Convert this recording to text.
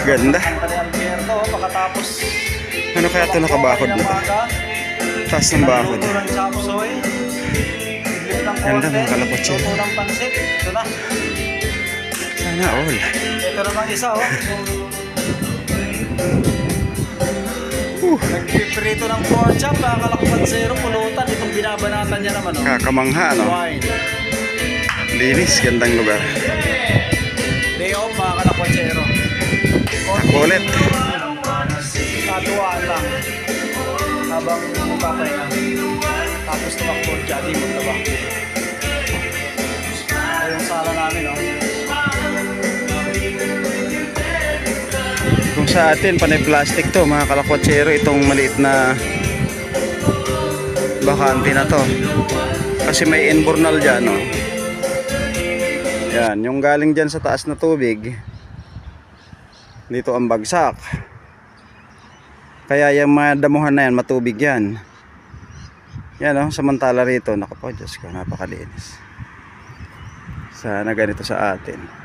Ganda. Alberto, makatapos. Ano kaya ito nakabakod na to? Taas ng bakod. Nagluto ng chapsoy. Idlip ng Ganda, konti. mga kalapatsin. Luto ng pansit. Ito na. Sana all. Ito namang isa, oh. Nagpiprito ng pork chop, kalakpatsero, pulutan. Itong binabanatan niya naman, oh. Kakamangha, no? Wine. Linis, gandang lugar. Day off, mga kalakpatsero. Nakulit. Tatuwaan lang. Habang magpapahinga. Tapos tumakbo, jadi mo na ba? Ito yung sala namin, oh. Kung sa atin, panay plastic to, mga kalakwatsero, itong maliit na bakante na to. Kasi may invernal dyan, no? Yan, yung galing dyan sa taas na tubig, dito ang bagsak. Kaya yung mga damuhan na yan, matubig yan. Yan, no? Samantala rito, naku po, Diyos ko, napakalinis. Sana ganito sa atin.